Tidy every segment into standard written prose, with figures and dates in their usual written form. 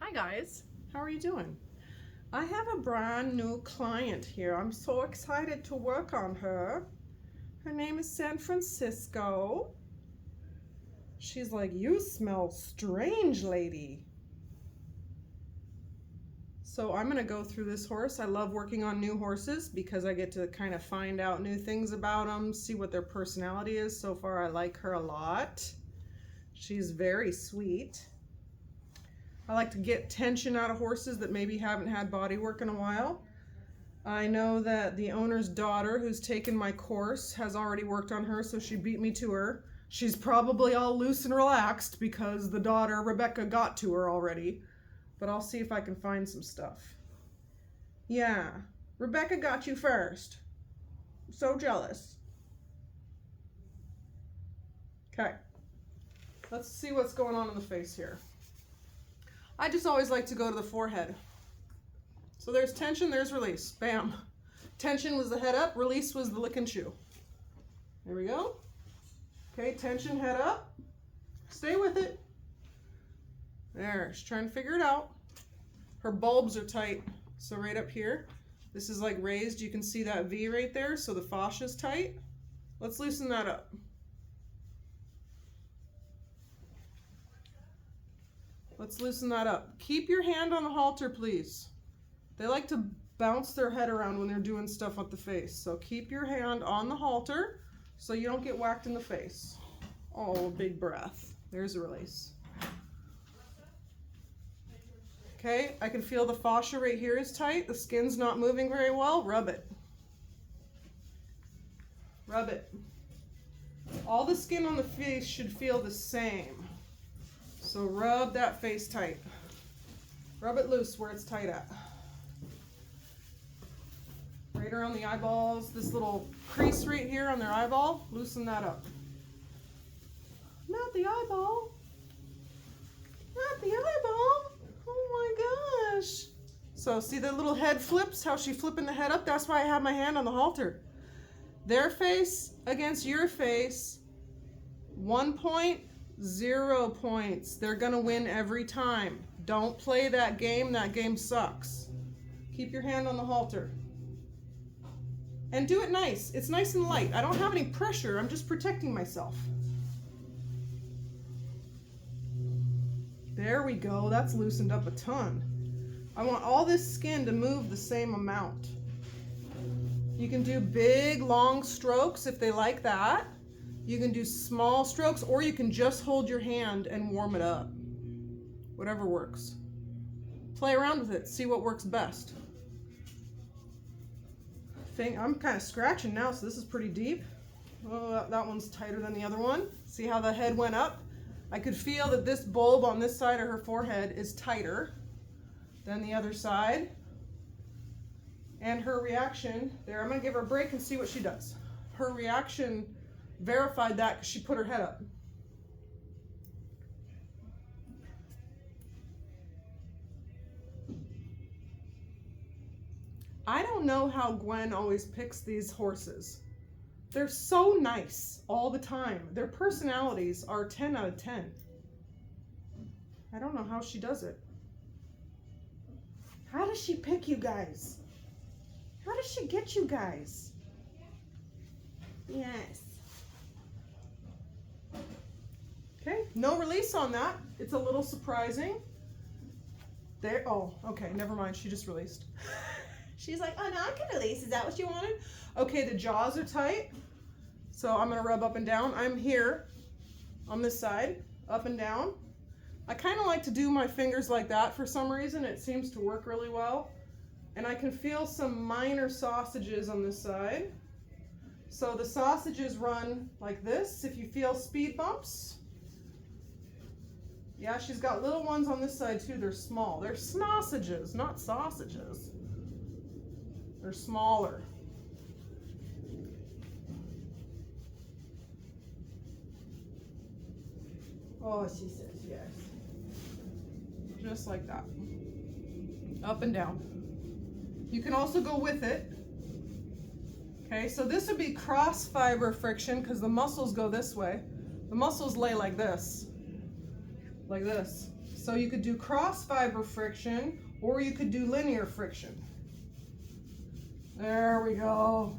Hi guys, how are you doing? I have a brand new client here. I'm so excited to work on her. Her name is San Francisco. She's like, you smell strange, lady. So I'm gonna go through this horse. I love working on new horses because I get to kind of find out new things about them, see what their personality is. So far I like her a lot. She's very sweet. I like to get tension out of horses that maybe haven't had body work in a while. I know that the owner's daughter, who's taken my course, has already worked on her, so she beat me to her. She's probably all loose and relaxed because the daughter, Rebecca, got to her already. But I'll see if I can find some stuff. Yeah, Rebecca got you first. So jealous. Okay, let's see what's going on in the face here. I just always like to go to the forehead. So there's tension, there's release. Bam. Tension was the head up, release was the lick and chew. There we go. Okay, tension, head up. Stay with it. There, she's trying to figure it out. Her bulbs are tight. So right up here, this is like raised. You can see that V right there. So the fascia's tight. Let's loosen that up. Let's loosen that up. Keep your hand on the halter, please. They like to bounce their head around when they're doing stuff with the face. So keep your hand on the halter so you don't get whacked in the face. Oh, big breath. There's a release. Okay, I can feel the fascia right here is tight. The skin's not moving very well. Rub it. Rub it. All the skin on the face should feel the same. So rub that face tight. Rub it loose where it's tight at. Right around the eyeballs, this little crease right here on their eyeball, loosen that up. Not the eyeball. Not the eyeball. Oh my gosh. So see the little head flips, how she's flipping the head up? That's why I have my hand on the halter. Their face against your face, 1 point, 0 points. They're gonna win every time. Don't play that game. That game sucks. Keep your hand on the halter. And do it nice. It's nice and light. I don't have any pressure. I'm just protecting myself. There we go. That's loosened up a ton. I want all this skin to move the same amount. You can do big, long strokes if they like that. You can do small strokes, or you can just hold your hand and warm it up. Whatever works. Play around with it. See what works best. I'm kind of scratching now, so this is pretty deep. Oh, that one's tighter than the other one. See how the head went up? I could feel that this bulb on this side of her forehead is tighter than the other side. And her reaction, there, I'm gonna give her a break and see what she does. Her reaction verified that because she put her head up. I don't know how Gwen always picks these horses. They're so nice all the time. Their personalities are 10 out of 10. I don't know how she does it. How does she pick you guys? How does she get you guys? Yes. Okay, no release on that. It's a little surprising. There, oh, okay, never mind. She just released. She's like, oh, no, I can release. Is that what you wanted? Okay, the jaws are tight. So I'm going to rub up and down. I'm here on this side, up and down. I kind of like to do my fingers like that for some reason. It seems to work really well. And I can feel some minor sausages on this side. So the sausages run like this. If you feel speed bumps. Yeah, she's got little ones on this side too. They're small. They're sausages, not sausages. They're smaller. Oh, she says yes. Just like that. Up and down. You can also go with it. Okay, so this would be cross fiber friction because the muscles go this way. The muscles lay like this. Like this. So you could do cross fiber friction or you could do linear friction. There we go.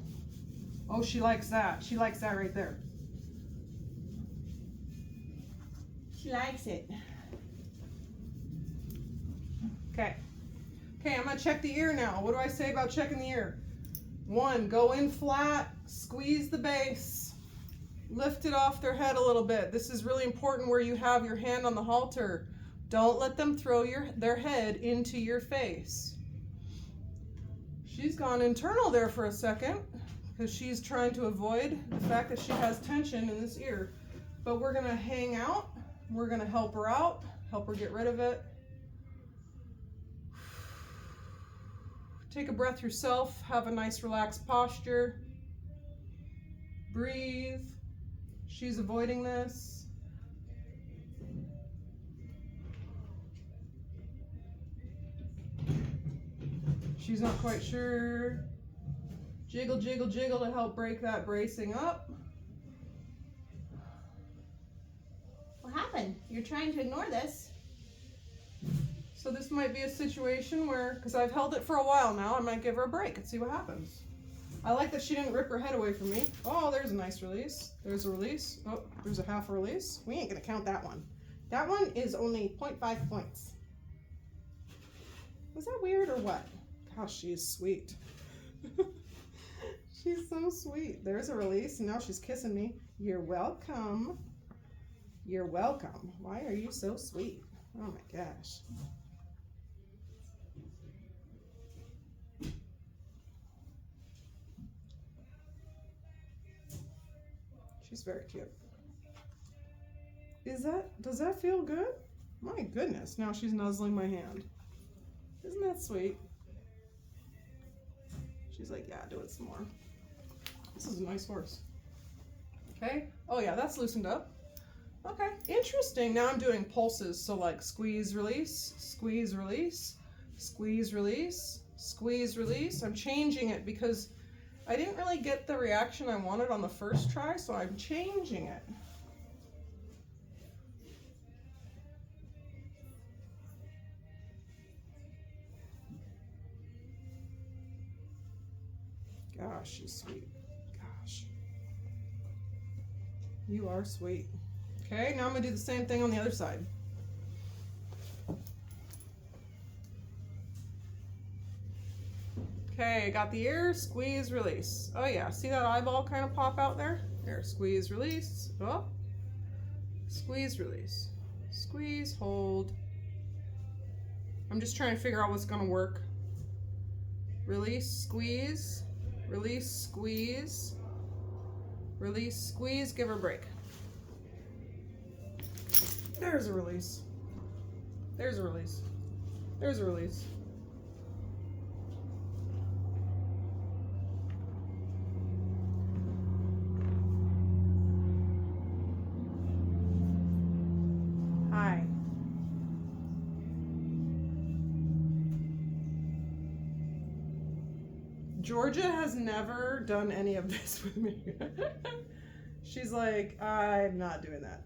Oh, she likes that. She likes that right there. She likes it. Okay. Okay, I'm gonna check the ear now. What do I say about checking the ear? 1, go in flat, squeeze the base, lift it off their head a little bit. This is really important where you have your hand on the halter. Don't let them throw their head into your face. She's gone internal there for a second because she's trying to avoid the fact that she has tension in this ear. But we're gonna hang out. We're gonna help her out, help her get rid of it. Take a breath yourself, have a nice relaxed posture. Breathe. She's avoiding this. She's not quite sure. Jiggle, jiggle, jiggle to help break that bracing up. What happened? You're trying to ignore this. So this might be a situation where, because I've held it for a while now, I might give her a break and see what happens. I like that she didn't rip her head away from me. Oh, there's a nice release. There's a release. Oh, there's a half release. We ain't gonna count that one. That one is only 0.5 points. Was that weird or what? Gosh, she is sweet. She's so sweet. There's a release, and now she's kissing me. You're welcome. You're welcome. Why are you so sweet? Oh my gosh. She's very cute. Does that feel good? My goodness, now she's nuzzling my hand. Isn't that sweet? She's like, yeah, do it some more. This is a nice horse. Okay. Oh yeah, that's loosened up. Okay, interesting. Now I'm doing pulses. So like squeeze, release, squeeze, release, squeeze, release, squeeze, release. I'm changing it because I didn't really get the reaction I wanted on the first try, so I'm changing it. Gosh, she's sweet. Gosh. You are sweet. Okay, now I'm gonna do the same thing on the other side. Okay, got the ear, squeeze, release. Oh yeah, see that eyeball kind of pop out there? There, squeeze, release. Oh, squeeze, release. Squeeze, hold. I'm just trying to figure out what's gonna work. Release, squeeze, release, squeeze, release, squeeze, give her a break. There's a release. There's a release. There's a release. Hi. Georgia has never done any of this with me. She's like, I'm not doing that.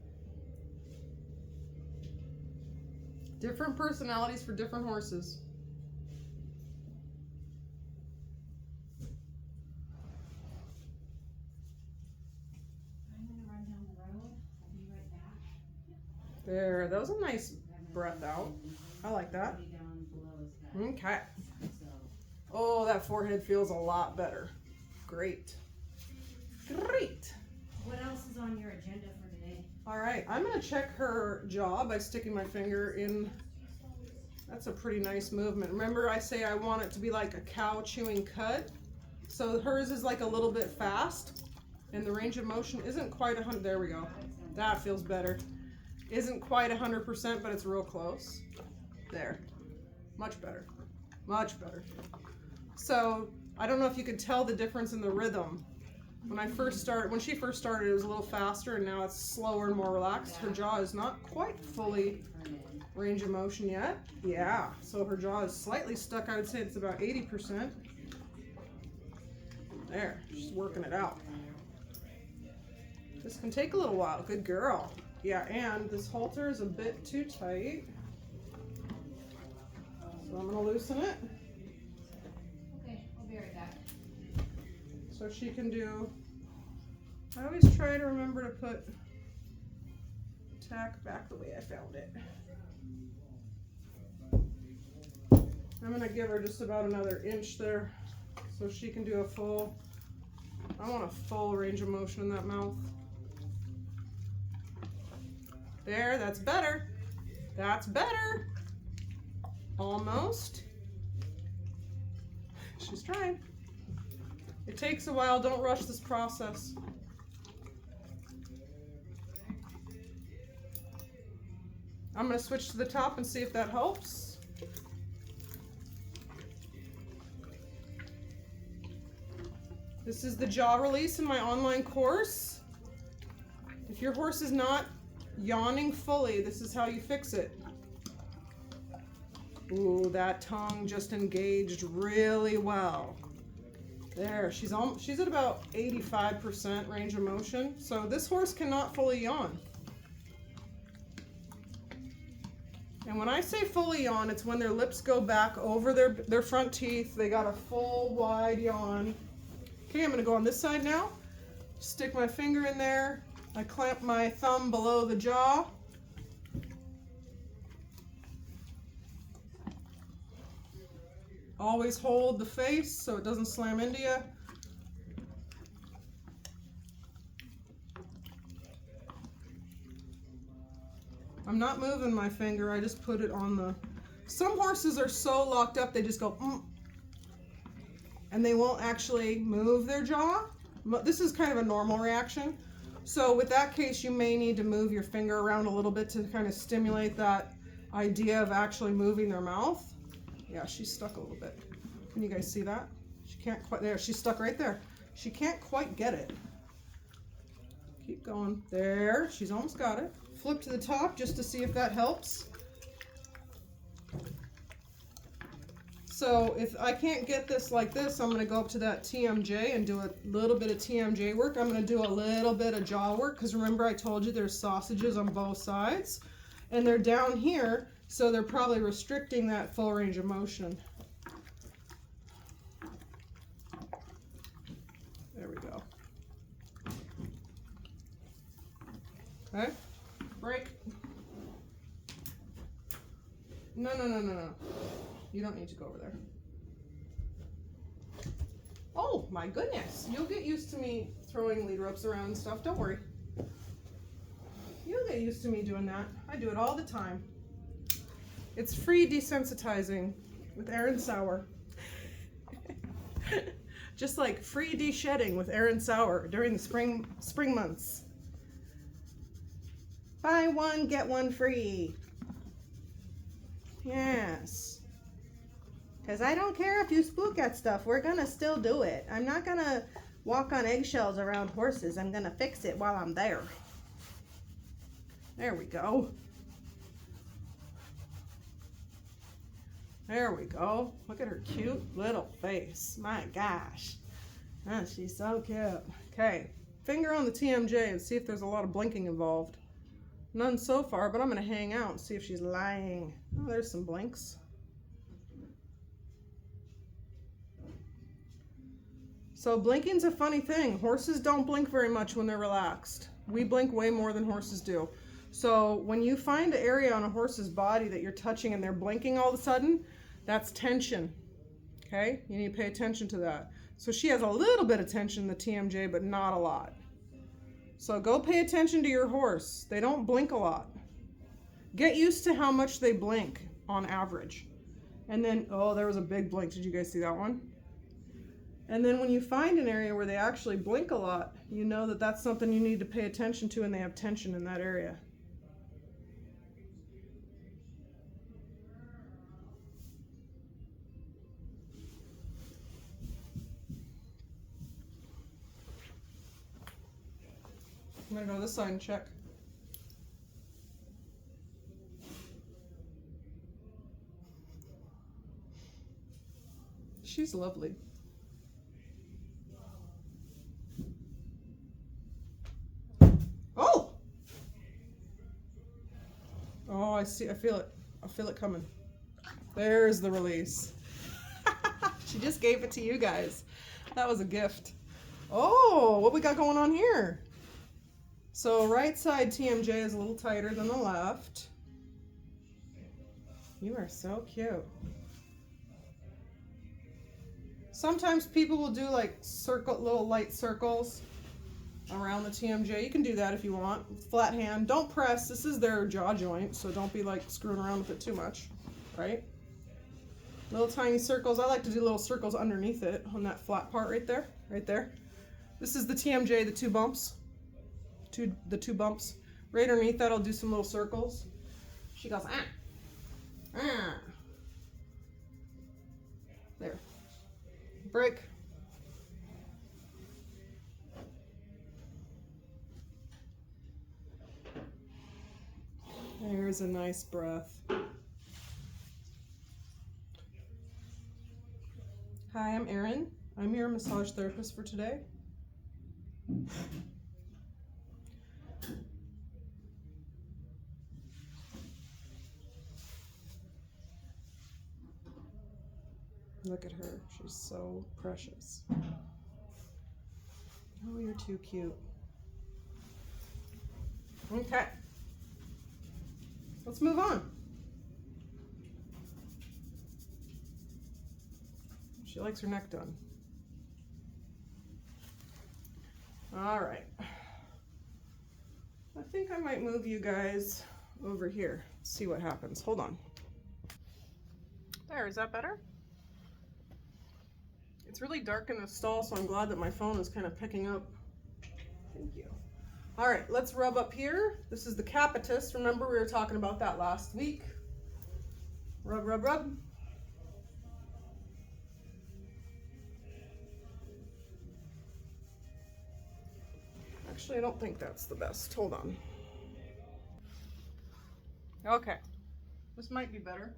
Different personalities for different horses. I'm gonna run down the road. I'll be right back. There, that was a nice breath out. I like that. Okay. Oh, that forehead feels a lot better. Great. Great. What else is on your agenda for today? All right, I'm gonna check her jaw by sticking my finger in. That's a pretty nice movement. Remember I say I want it to be like a cow chewing cud? So hers is like a little bit fast and the range of motion isn't quite 100. There we go. That feels better. Isn't quite 100%, but it's real close. There. Much better. Much better. So I don't know if you could tell the difference in the rhythm. When she first started, it was a little faster, and now it's slower and more relaxed. Her jaw is not quite fully range of motion yet. Yeah, so her jaw is slightly stuck. I would say it's about 80%. There, she's working it out. This can take a little while. Good girl. Yeah, and this halter is a bit too tight. So I'm going to loosen it. Okay, I'll be right back. So she can do, I always try to remember to put tack back the way I found it. I'm going to give her just about another inch there so she can do a full, I want a full range of motion in that mouth. There, that's better. That's better. Almost. She's trying. It takes a while, don't rush this process. I'm going to switch to the top and see if that helps. This is the jaw release in my online course. If your horse is not yawning fully, this is how you fix it. Ooh, that tongue just engaged really well. There, she's at about 85% range of motion. So this horse cannot fully yawn. And when I say fully yawn, it's when their lips go back over their front teeth. They got a full wide yawn. Okay, I'm gonna go on this side now. Stick my finger in there. I clamp my thumb below the jaw. Always hold the face so it doesn't slam into you. I'm not moving my finger, I just put it on the... Some horses are so locked up they just go, and they won't actually move their jaw. This is kind of a normal reaction. So with that case, you may need to move your finger around a little bit to kind of stimulate that idea of actually moving their mouth. Yeah, she's stuck a little bit. Can you guys see that? She can't quite, there, she's stuck right there. She can't quite get it. Keep going. There, she's almost got it. Flip to the top just to see if that helps. So if I can't get this like this, I'm gonna go up to that TMJ and do a little bit of TMJ work. I'm gonna do a little bit of jaw work, because remember I told you there's sausages on both sides, and they're down here, so they're probably restricting that full range of motion. There we go. Okay, break. No. You don't need to go over there. Oh my goodness, you'll get used to me throwing lead ropes around and stuff, don't worry. You'll get used to me doing that. I do it all the time. It's free desensitizing with Aaron Sauer. Just like free de-shedding with Aaron Sauer during the spring months. Buy one, get one free. Yes. Because I don't care if you spook at stuff, we're gonna still do it. I'm not gonna walk on eggshells around horses. I'm gonna fix it while I'm there. There we go. There we go. Look at her cute little face. My gosh. Oh, she's so cute. Okay, finger on the TMJ and see if there's a lot of blinking involved. None so far, but I'm gonna hang out and see if she's lying. Oh, there's some blinks. So blinking's a funny thing. Horses don't blink very much when they're relaxed. We blink way more than horses do. So when you find an area on a horse's body that you're touching and they're blinking all of a sudden, that's tension. Okay, you need to pay attention to that. So she has a little bit of tension in the TMJ, but not a lot. So go pay attention to your horse. They don't blink a lot. Get used to how much they blink on average. And then, oh, there was a big blink. Did you guys see that one? And then when you find an area where they actually blink a lot, you know that that's something you need to pay attention to, and they have tension in that area. I'm gonna go this side and check. She's lovely. Oh! Oh, I see, I feel it. I feel it coming. There's the release. She just gave it to you guys. That was a gift. Oh, what we got going on here? So right side TMJ is a little tighter than the left. You are so cute. Sometimes people will do like little light circles around the TMJ. You can do that if you want. Flat hand. Don't press. This is their jaw joint, so don't be like screwing around with it too much, right? Little tiny circles. I like to do little circles underneath it on that flat part right there. Right there. This is the TMJ, the two bumps. The two bumps. Right underneath that, I'll do some little circles. She goes, ah. Ah. There. Break. There's a nice breath. Hi, I'm Erin. I'm your massage therapist for today. Look at her. She's so precious. Oh, you're too cute. Okay. Let's move on. She likes her neck done. All right. I think I might move you guys over here. See what happens. Hold on. There, is that better? It's really dark in the stall, so I'm glad that my phone is kind of picking up. Thank you. All right, let's rub up here. This is the capitis. Remember, we were talking about that last week. Rub, rub, rub. Actually, I don't think that's the best. Hold on. Okay, this might be better.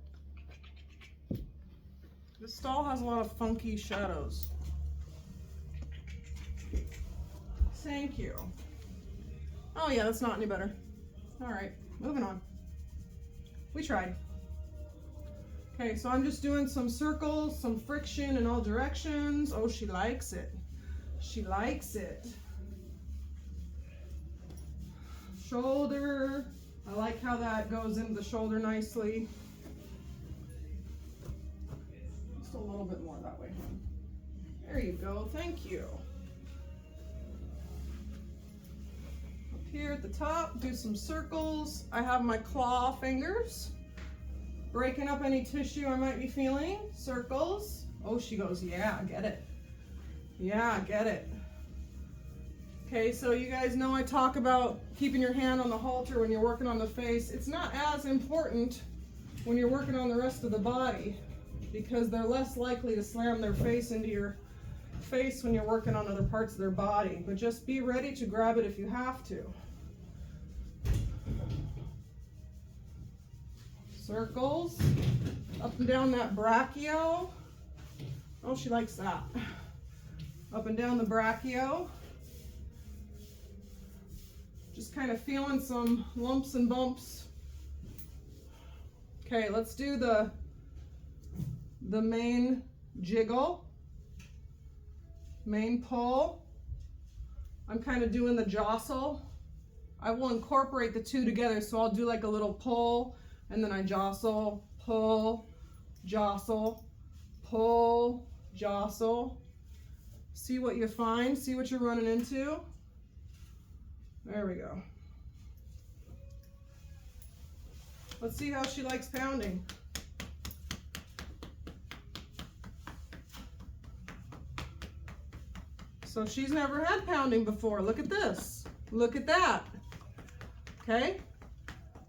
This stall has a lot of funky shadows. Thank you. Oh yeah, that's not any better. All right, moving on. We tried. Okay, so I'm just doing some circles, some friction in all directions. Oh, she likes it. She likes it. Shoulder. I like how that goes into the shoulder nicely. Just a little bit more that way. There you go. Thank you. Up here at the top, do some circles. I have my claw fingers. Breaking up any tissue I might be feeling. Circles. Oh, she goes, yeah, get it. Yeah, get it. Okay, so you guys know I talk about keeping your hand on the halter when you're working on the face. It's not as important when you're working on the rest of the body because they're less likely to slam their face into your face when you're working on other parts of their body. But just be ready to grab it if you have to. Circles, up and down that brachio. Oh, she likes that. Up and down the brachio. Just kind of feeling some lumps and bumps. Okay, let's do the main jiggle, main pull. I'm kind of doing the jostle. I will incorporate the two together, so I'll do like a little pull, and then I jostle, pull, jostle, pull, jostle. See what you find, see what you're running into. There we go. Let's see how she likes pounding. So she's never had pounding before. Look at this. Look at that. Okay?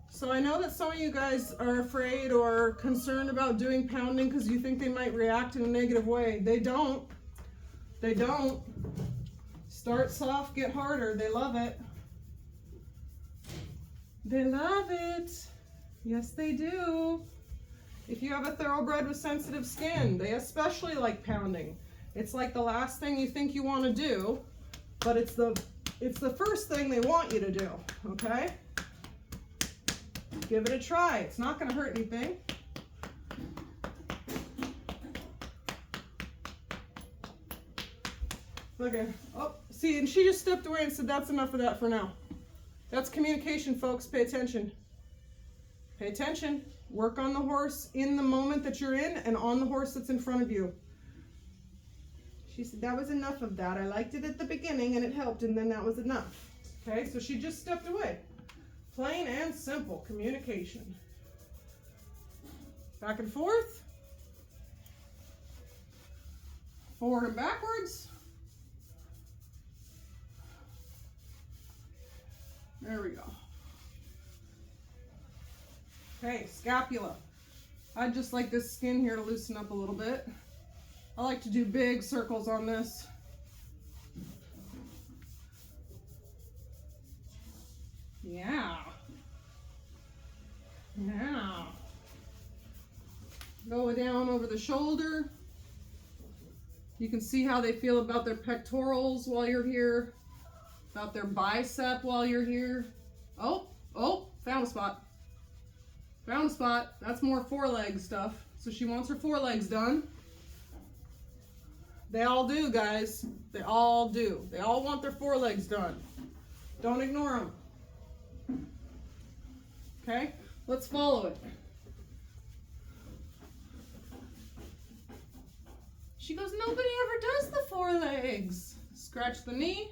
So I know that some of you guys are afraid or concerned about doing pounding because you think they might react in a negative way. They don't. They don't. Start soft, get harder. They love it. They love it. Yes, they do. If you have a thoroughbred with sensitive skin, they especially like pounding. It's like the last thing you think you want to do, but it's the first thing they want you to do, okay? Give it a try. It's not going to hurt anything. Okay. Oh, see, and she just stepped away and said, that's enough of that for now. That's communication, folks. Pay attention. Pay attention. Work on the horse in the moment that you're in and on the horse that's in front of you. She said, that was enough of that. I liked it at the beginning and it helped, and then that was enough. Okay, so she just stepped away. Plain and simple communication. Back and forth. Forward and backwards. There we go. Okay, scapula. I'd just like this skin here to loosen up a little bit. I like to do big circles on this. Yeah. Now. Go down over the shoulder. You can see how they feel about their pectorals while you're here, about their bicep while you're here. Oh, found a spot. Found a spot. That's more foreleg stuff. So she wants her forelegs done. They all do, guys. They all do. They all want their forelegs done. Don't ignore them. Okay, let's follow it. She goes, nobody ever does the forelegs. Scratch the knee.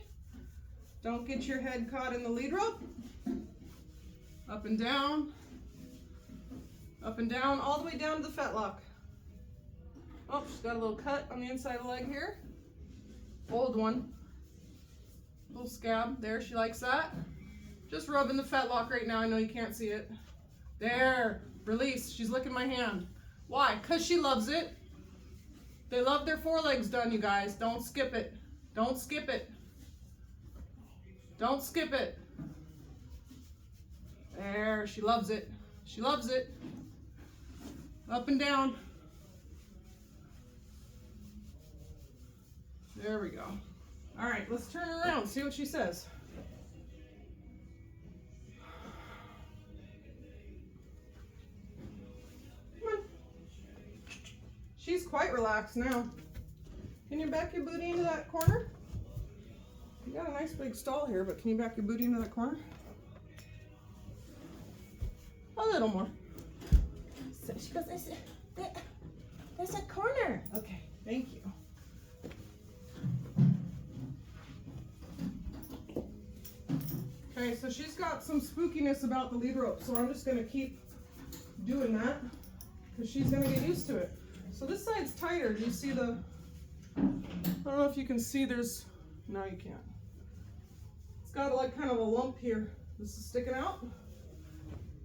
Don't get your head caught in the lead rope. Up and down. Up and down, all the way down to the fetlock. Oh, she's got a little cut on the inside of the leg here. Old one. Little scab. There, she likes that. Just rubbing the fetlock right now. I know you can't see it. There. Release. She's licking my hand. Why? Because she loves it. They love their forelegs done, you guys. Don't skip it. Don't skip it. Don't skip it. There. She loves it. She loves it. Up and down. There we go. All right, let's turn her around, see what she says. Come on. She's quite relaxed now. Can you back your booty into that corner? You got a nice big stall here, but can you back your booty into that corner? A little more. So she goes, there's a corner. Okay, thank you. Okay, so she's got some spookiness about the lead rope, so I'm just going to keep doing that because she's going to get used to it. So this side's tighter. Do you see the, I don't know if you can see, there's, no you can't. It's got like kind of a lump here. This is sticking out.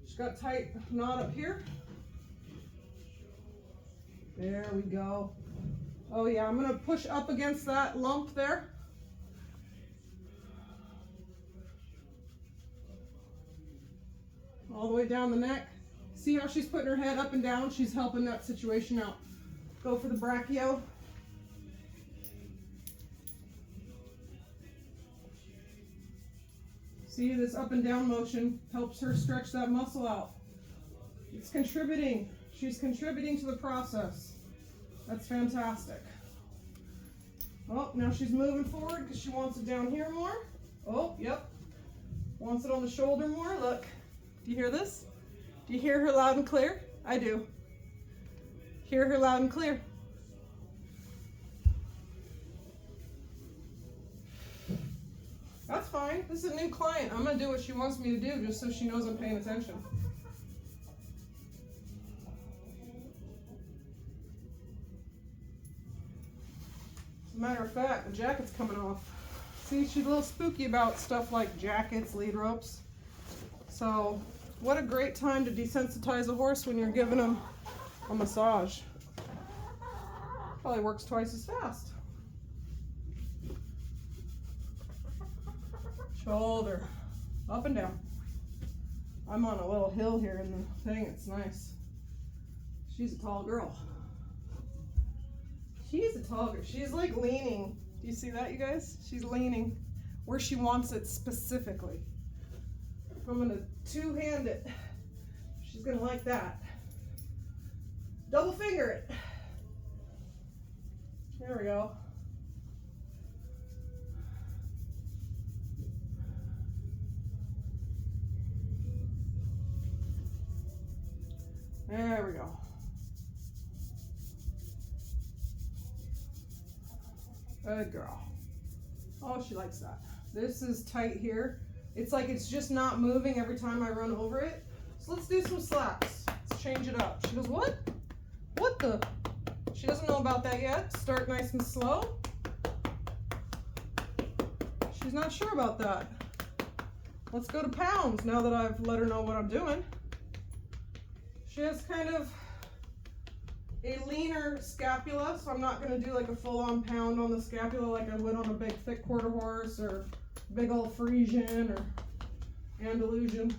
She's got a tight knot up here. There we go. Oh yeah, I'm going to push up against that lump there. All the way down the neck. See how she's putting her head up and down? She's helping that situation out. Go for the brachio. See, this up and down motion helps her stretch that muscle out. It's contributing. She's contributing to the process. That's fantastic. Oh, now she's moving forward because she wants it down here more. Oh, yep. Wants it on the shoulder more. Look. Do you hear this? Do you hear her loud and clear? I do. Hear her loud and clear. That's fine. This is a new client. I'm going to do what she wants me to do just so she knows I'm paying attention. As a matter of fact, the jacket's coming off. See, she's a little spooky about stuff like jackets, lead ropes. So, what a great time to desensitize a horse when you're giving them a massage. Probably works twice as fast. Shoulder, up and down. I'm on a little hill here in the thing, it's nice. She's a tall girl. She's a tall girl. She's like leaning. Do you see that, you guys? She's leaning where she wants it specifically. I'm going to two-hand it. She's going to like that. Double finger it. There we go. There we go. Good girl. Oh, she likes that. This is tight here. It's like it's just not moving every time I run over it. So let's do some slaps. Let's change it up. She goes, what? What the? She doesn't know about that yet. Start nice and slow. She's not sure about that. Let's go to pounds now that I've let her know what I'm doing. She has kind of a leaner scapula, so I'm not going to do like a full-on pound on the scapula like I would on a big thick quarter horse or big old Frisian or Andalusian.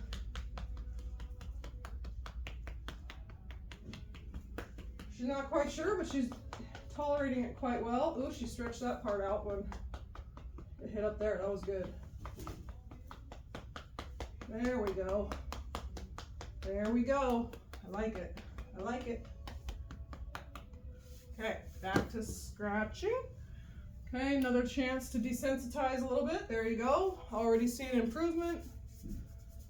She's not quite sure, but she's tolerating it quite well. Ooh, she stretched that part out when it hit up there. That was good. There we go. There we go. I like it. I like it. Okay, back to scratching. Okay, another chance to desensitize a little bit. There you go. Already seeing improvement.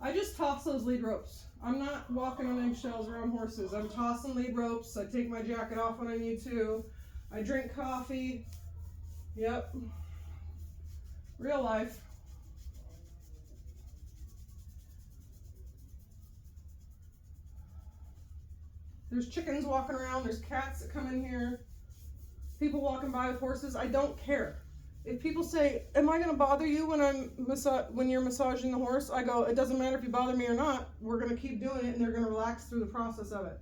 I just toss those lead ropes. I'm not walking on eggshells around horses. I'm tossing lead ropes. I take my jacket off when I need to. I drink coffee. Yep. Real life. There's chickens walking around. There's cats that come in here. People walking by with horses. I don't care. If people say, am I going to bother you when you're massaging the horse? I go, it doesn't matter if you bother me or not. We're going to keep doing it, and they're going to relax through the process of it.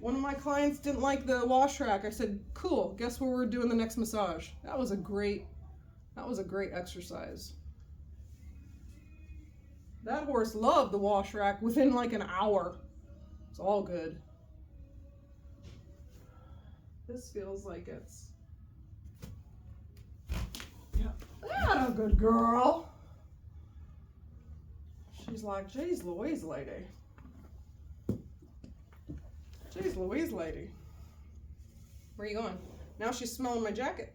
One of my clients didn't like the wash rack. I said, cool, guess where we're doing the next massage? That was a great exercise. That horse loved the wash rack within like an hour. It's all good. This feels like it's, yeah, that a good girl. She's like, geez Louise, lady. Geez Louise, lady. Where are you going? Now she's smelling my jacket.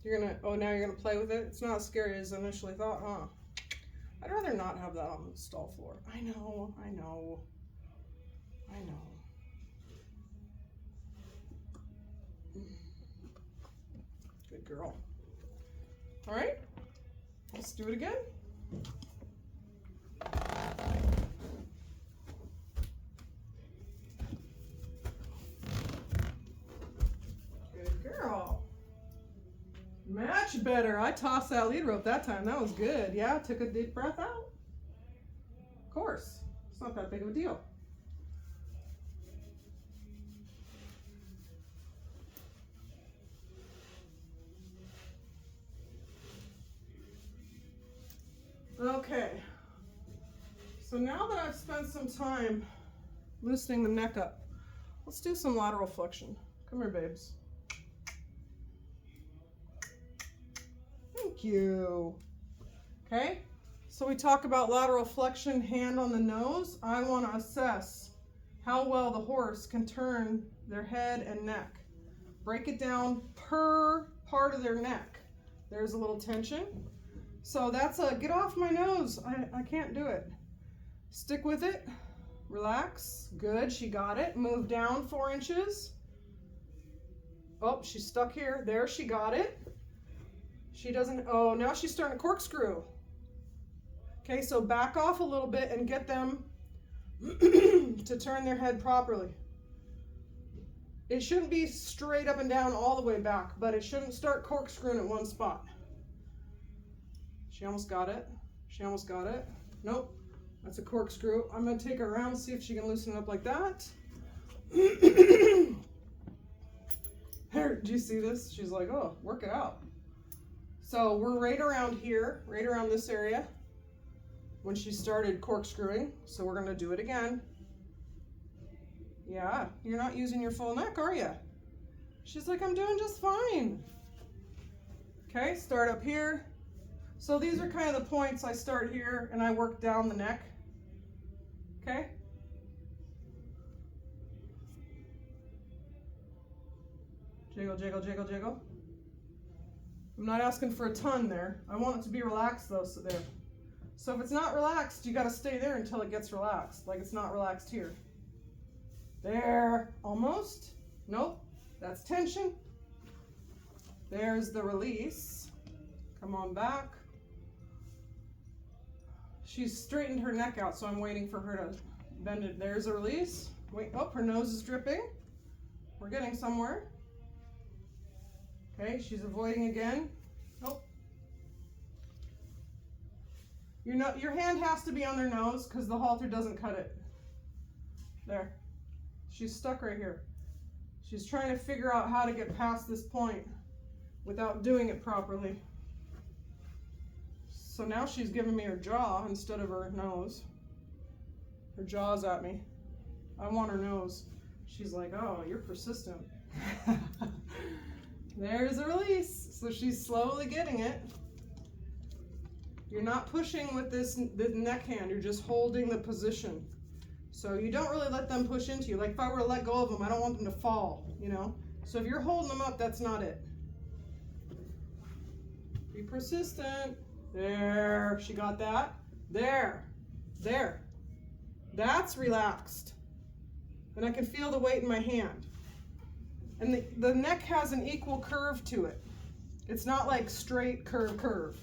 Now you're gonna play with it? It's not as scary as I initially thought, huh? I'd rather not have that on the stall floor. I know. Good girl. All right, let's do it again. Good girl. Much better. I tossed that lead rope that time. That was good. Yeah, took a deep breath out. Of course. It's not that big of a deal. Okay. So now that I've spent some time loosening the neck up, let's do some lateral flexion. Come here, babes. Thank you. Okay, so we talk about lateral flexion, hand on the nose. I want to assess how well the horse can turn their head and neck. Break it down per part of their neck. There's a little tension. So that's a get off my nose. I can't do it. Stick with it. Relax. Good, she got it. Move down 4 inches. Oh, she's stuck here. There, she got it. She doesn't, oh, now she's starting to corkscrew. Okay, so back off a little bit and get them to turn their head properly. It shouldn't be straight up and down all the way back, but it shouldn't start corkscrewing at one spot. She almost got it. She almost got it. Nope, that's a corkscrew. I'm gonna take her around, see if she can loosen it up like that. Here, do you see this? She's like, oh, work it out. So we're right around here, right around this area when she started corkscrewing. So we're gonna do it again. Yeah, you're not using your full neck, are you? She's like, I'm doing just fine. Okay, start up here. So these are kind of the points. I start here and I work down the neck. Okay? Jiggle, jiggle, jiggle, jiggle. I'm not asking for a ton there. I want it to be relaxed though, so there. So if it's not relaxed, you gotta stay there until it gets relaxed. Like it's not relaxed here. There, almost. Nope, that's tension. There's the release. Come on back. She's straightened her neck out, so I'm waiting for her to bend it. There's a release. Wait, oh, her nose is dripping. We're getting somewhere. Okay, she's avoiding again. Oh. Your hand has to be on their nose because the halter doesn't cut it. There. She's stuck right here. She's trying to figure out how to get past this point without doing it properly. So now she's giving me her jaw instead of her nose. Her jaw's at me. I want her nose. She's like, oh, you're persistent. There's a release. So she's slowly getting it. You're not pushing with this neck hand. You're just holding the position. So you don't really let them push into you. Like if I were to let go of them, I don't want them to fall, you know? So if you're holding them up, that's not it. Be persistent. There, she got that. There, there. That's relaxed. And I can feel the weight in my hand. And the neck has an equal curve to it. It's not like straight curve, curve.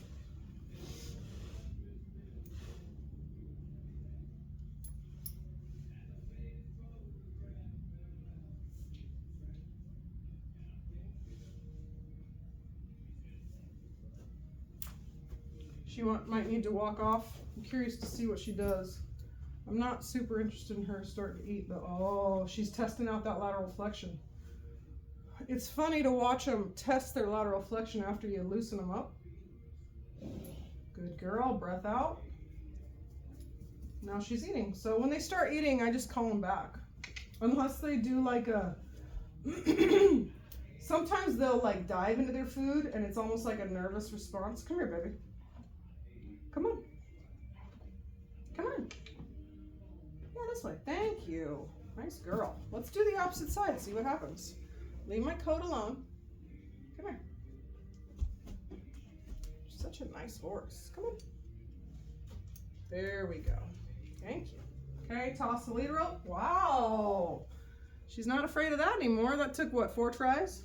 She might need to walk off. I'm curious to see what she does. I'm not super interested in her starting to eat, but oh, she's testing out that lateral flexion. It's funny to watch them test their lateral flexion after you loosen them up. Good girl, breath out. Now she's eating. So when they start eating, I just call them back. Unless they do like a, sometimes they'll like dive into their food and it's almost like a nervous response. Come here, baby. Come on. Come on. Yeah, this way. Thank you. Nice girl. Let's do the opposite side, see what happens. Leave my coat alone. Come here. Such a nice horse. Come on. There we go. Thank you. Okay, toss the lateral. Wow. She's not afraid of that anymore. That took, what, 4 tries?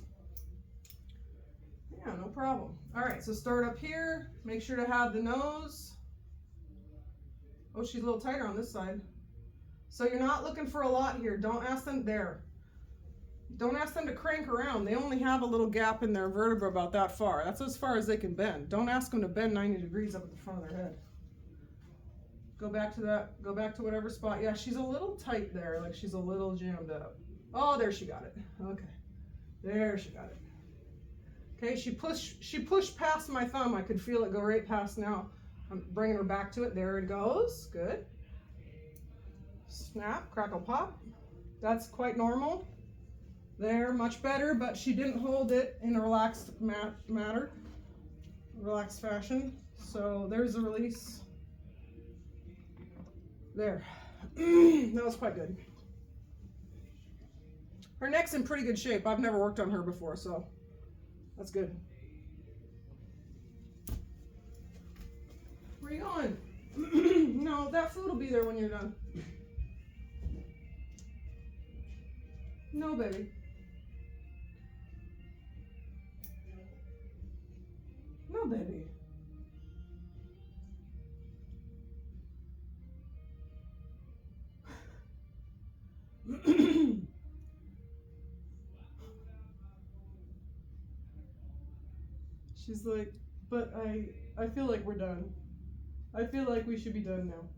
Yeah, no problem. All right, so start up here. Make sure to have the nose. Oh, she's a little tighter on this side. So you're not looking for a lot here. Don't ask them there. Don't ask them to crank around. They only have a little gap in their vertebra about that far. That's as far as they can bend. Don't ask them to bend 90 degrees up at the front of their head. Go back to that. Go back to whatever spot. Yeah, she's a little tight there. Like she's a little jammed up. Oh, there she got it. Okay. There she got it. Okay, she pushed past my thumb. I could feel it go right past now. I'm bringing her back to it. There it goes. Good. Snap, crackle, pop. That's quite normal. There, much better, but she didn't hold it in a relaxed relaxed fashion. So there's the release. There. That was quite good. Her neck's in pretty good shape. I've never worked on her before, so that's good. Where are you going? No, that food will be there when you're done. No, baby. No, baby. She's like, but I feel like we're done. I feel like we should be done now.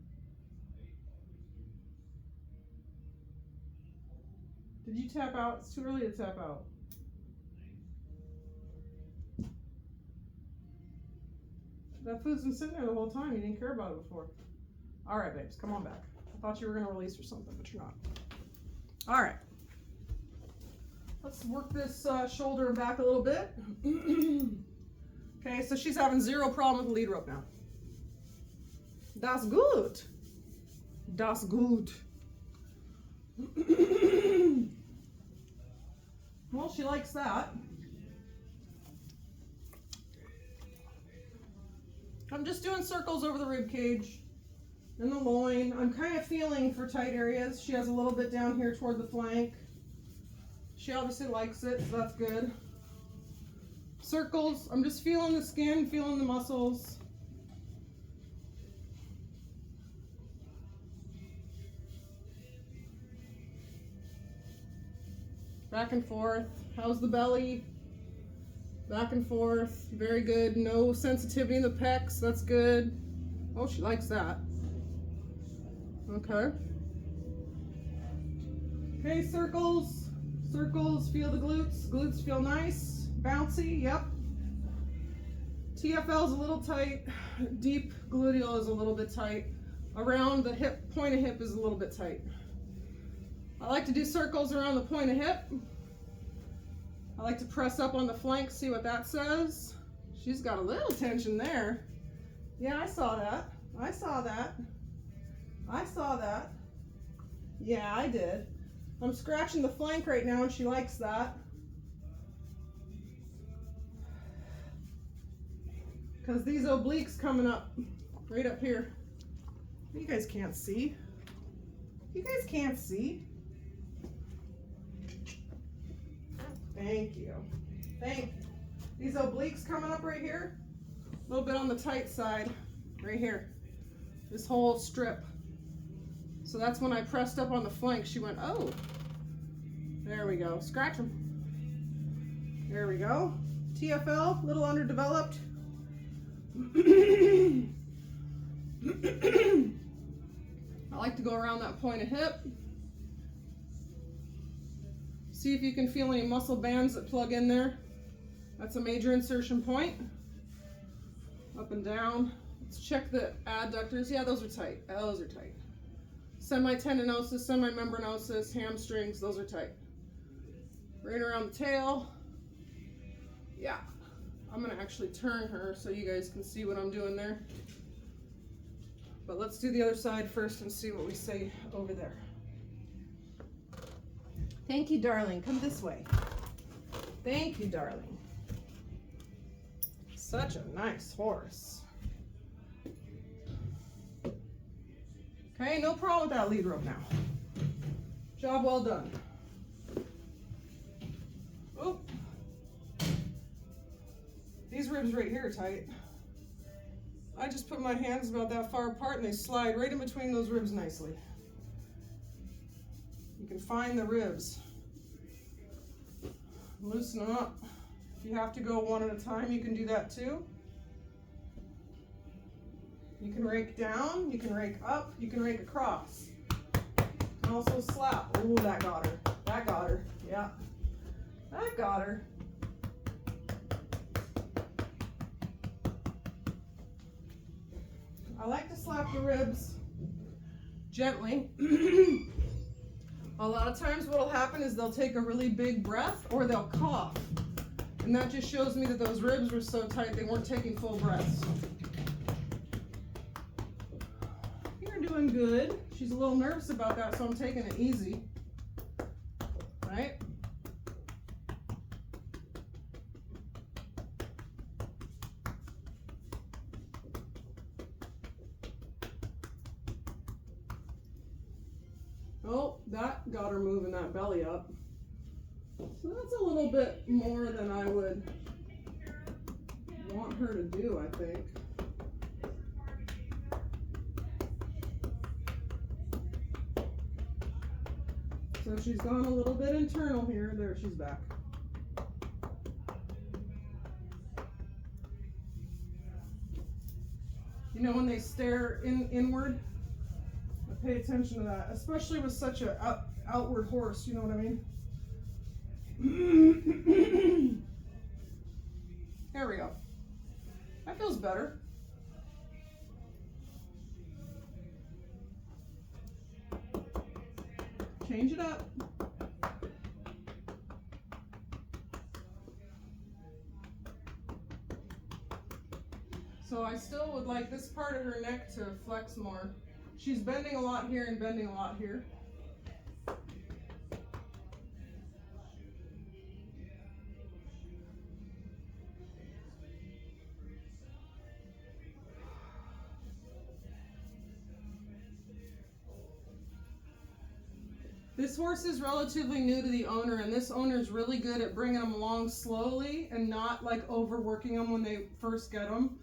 Did you tap out? It's too early to tap out. That food's been sitting there the whole time. You didn't care about it before. All right, babes, come on back. I thought you were going to release or something, but you're not. All right. Let's work this shoulder back a little bit. Okay, so she's having zero problem with the lead rope now. Das gut. Das gut. Well, she likes that. I'm just doing circles over the rib cage and the loin. I'm kind of feeling for tight areas. She has a little bit down here toward the flank. She obviously likes it, so that's good. Circles, I'm just feeling the skin, feeling the muscles. Back and forth. How's the belly? Back and forth. Very good. No sensitivity in the pecs. That's good. Oh, she likes that. Okay. Okay, circles. Circles. Feel the glutes. Glutes feel nice. Bouncy. Yep. TFL is a little tight. Deep gluteal is a little bit tight. Around the hip, point of hip is a little bit tight. I like to do circles around the point of hip. I like to press up on the flank, see what that says. She's got a little tension there. Yeah, I saw that. I saw that. I saw that. Yeah, I did. I'm scratching the flank right now and she likes that. Because these obliques coming up, right up here. You guys can't see. You guys can't see. Thank you. Thank you. These obliques coming up right here. A little bit on the tight side, right here. This whole strip. So that's when I pressed up on the flank. She went, oh. There we go. Scratch them. There we go. TFL, little underdeveloped. I like to go around that point of hip. See if you can feel any muscle bands that plug in there. That's a major insertion point. Up and down. Let's check the adductors. Yeah, those are tight. Those are tight. Semitendinosus, semimembranosus, hamstrings, those are tight. Right around the tail. Yeah. I'm gonna actually turn her so you guys can see what I'm doing there. But let's do the other side first and see what we say over there. Thank you, darling. Come this way. Thank you, darling. Such a nice horse. Okay, no problem with that lead rope now. Job well done. Oh. These ribs right here are tight. I just put my hands about that far apart and they slide right in between those ribs nicely. You can find the ribs. Loosen them up. If you have to go one at a time, you can do that too. You can rake down, you can rake up, you can rake across. You can also slap. Ooh, that got her. That got her. Yeah. That got her. I like to slap the ribs gently. A lot of times what will happen is they'll take a really big breath or they'll cough. And that just shows me that those ribs were so tight they weren't taking full breaths. You're doing good. She's a little nervous about that, so I'm taking it easy. Right? Oh, that got her moving that belly up. So that's a little bit more than I would want her to do, I think. So she's gone a little bit internal here. There, she's back. You know, when they stare inward, I pay attention to that, especially with such an outward horse, you know what I mean? There we go. That feels better. Change it up. So I still would like this part of her neck to flex more. She's bending a lot here and bending a lot here. This horse is relatively new to the owner, and this owner is really good at bringing them along slowly and not like overworking them when they first get them.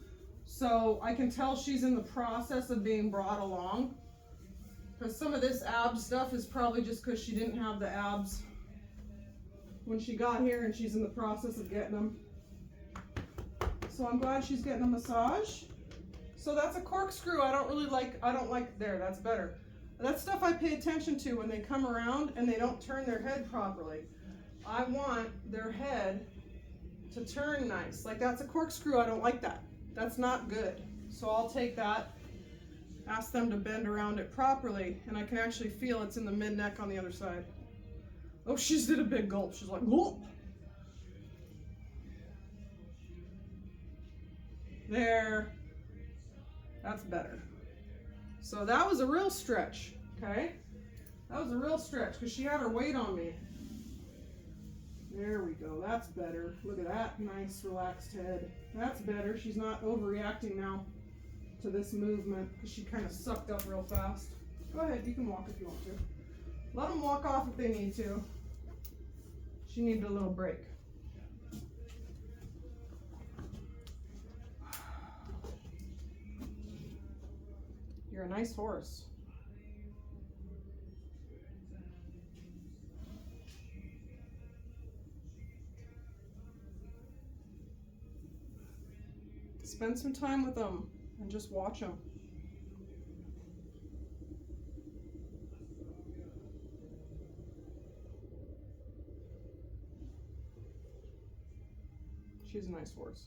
So I can tell she's in the process of being brought along. Because some of this ab stuff is probably just because she didn't have the abs when she got here, and she's in the process of getting them. So I'm glad she's getting a massage. So that's a corkscrew. I don't like there, that's better. That's stuff I pay attention to when they come around and they don't turn their head properly. I want their head to turn nice. Like that's a corkscrew, I don't like that. That's not good. So I'll take that, ask them to bend around it properly, and I can actually feel it's in the mid-neck on the other side. Oh, she's did a big gulp. She's like, gulp. There. That's better. So that was a real stretch, okay? That was a real stretch because she had her weight on me. There we go. That's better. Look at that nice relaxed head. That's better. She's not overreacting now to this movement because she kind of sucked up real fast. Go ahead. You can walk if you want to. Let them walk off if they need to. She needed a little break. You're a nice horse. Spend some time with them and just watch them. She's a nice horse.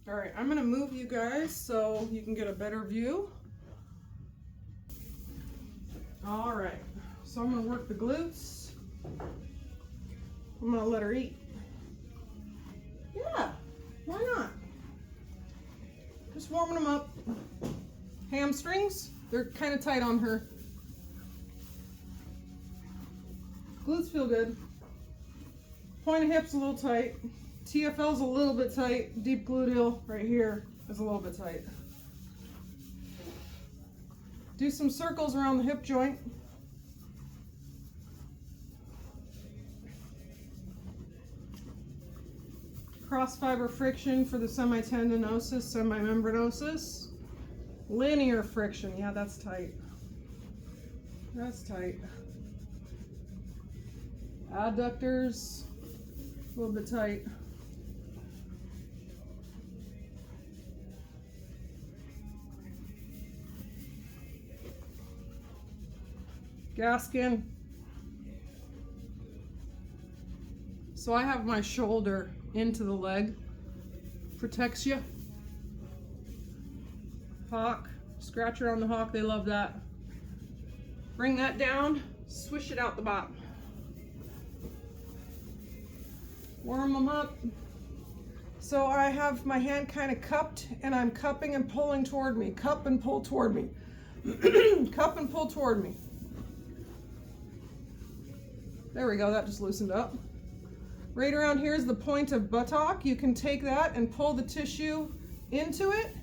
All right, I'm gonna move you guys so you can get a better view. All right, so I'm gonna work the glutes. I'm gonna let her eat. Yeah, why not? Just warming them up. Hamstrings, they're kind of tight on her. Glutes feel good. Point of hips a little tight. TFL's a little bit tight. Deep gluteal right here is a little bit tight. Do some circles around the hip joint. Cross fiber friction for the semitendinosus, semimembranosus. Linear friction, yeah, that's tight. That's tight. Adductors, a little bit tight. Gaskin. So I have my shoulder into the leg. Protects you. Hock. Scratch around the hock. They love that. Bring that down. Swish it out the bottom. Warm them up. So I have my hand kind of cupped and I'm cupping and pulling toward me. Cup and pull toward me. Cup and pull toward me. There we go, that just loosened up. Right around here is the point of buttock. You can take that and pull the tissue into it.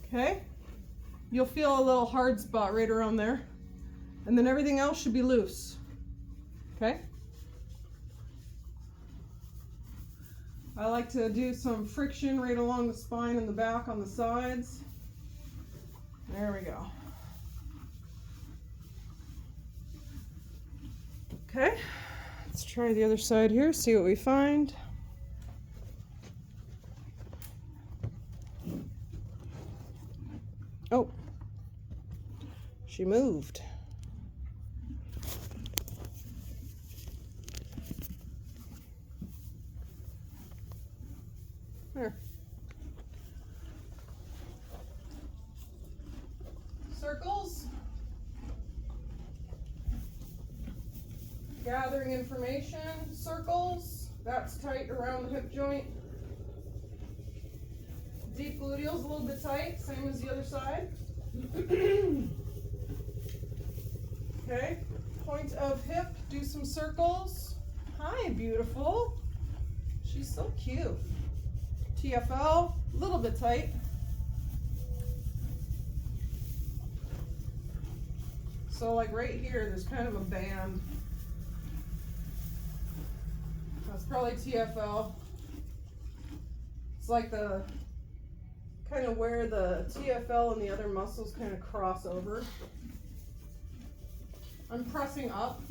Okay? You'll feel a little hard spot right around there. And then everything else should be loose. Okay? I like to do some friction right along the spine and the back on the sides. There we go. Okay, let's try the other side here, see what we find. Oh, she moved. There. Circles. Gathering information, circles, that's tight around the hip joint. Deep gluteal's a little bit tight, same as the other side. Okay, point of hip, do some circles. Hi, beautiful. She's so cute. TFL, a little bit tight. So like right here, there's kind of a band. That's probably TFL. It's like the kind of where the TFL and the other muscles kind of cross over. I'm pressing up,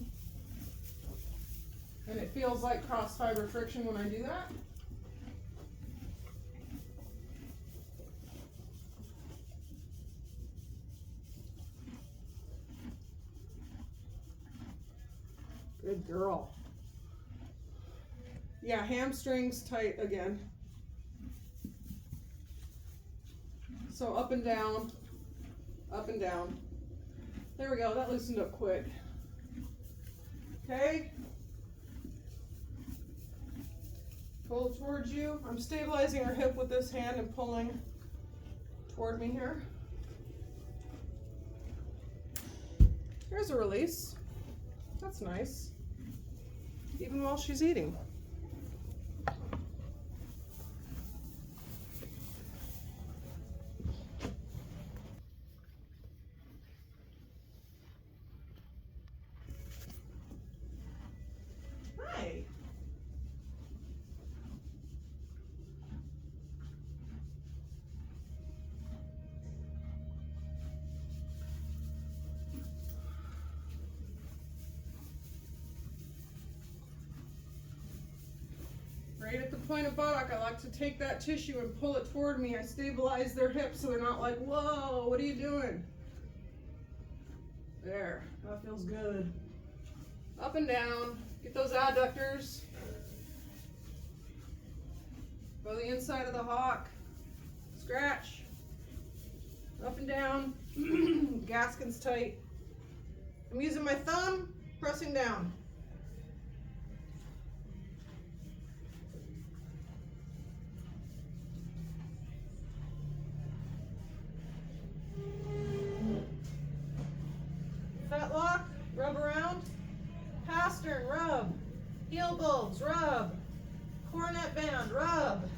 and it feels like cross fiber friction when I do that. Good girl. Yeah, hamstrings tight again. So up and down, up and down. There we go, that loosened up quick. Okay. Pull towards you. I'm stabilizing her hip with this hand and pulling toward me here. Here's a release. That's nice. Even while she's eating. Hi. Right at the point of buttock, I like to take that tissue and pull it toward me. I stabilize their hips so they're not like, whoa, what are you doing? There, that feels good. Up and down, get those adductors. Go the inside of the hock, scratch. Up and down, Gaskin's tight. I'm using my thumb, pressing down. Fetlock, rub around. Pastern, rub. Heel bulbs, rub. Cornet band, rub.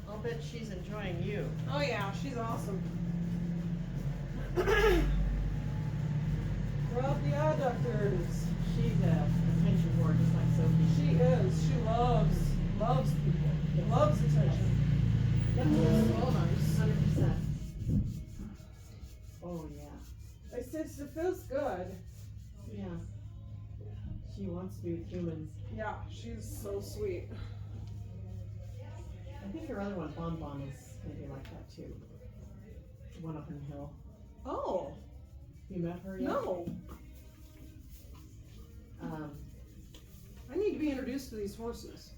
I'll bet she's enjoying you. Oh yeah, she's awesome. Rub the adductors. She's a attention whore just like Sophie. She is. She loves people. Loves attention. Yep. So nice. 100%. Oh yeah. It feels good. Yeah. She wants to be with humans. Yeah, she's so sweet. I think her other one, Bon Bon, is gonna be like that too. The one up in the hill. Oh, You met her yet? no. I need to be introduced to these horses.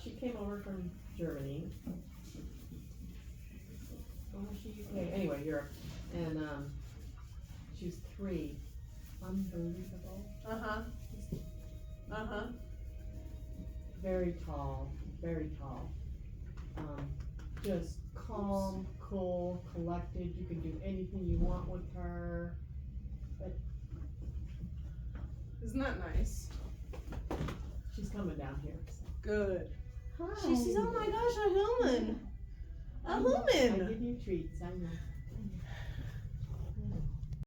She came over from Germany. Or was she UK? Anyway, Europe. And she was 3. Unbelievable. Uh-huh. Uh-huh. Very tall. Very tall. Just calm, cool, collected. You can do anything you want with her. But Isn't that nice? she's coming down here. So. Good. Hi. She says, oh my gosh, a human. A I human. give you treats, I know.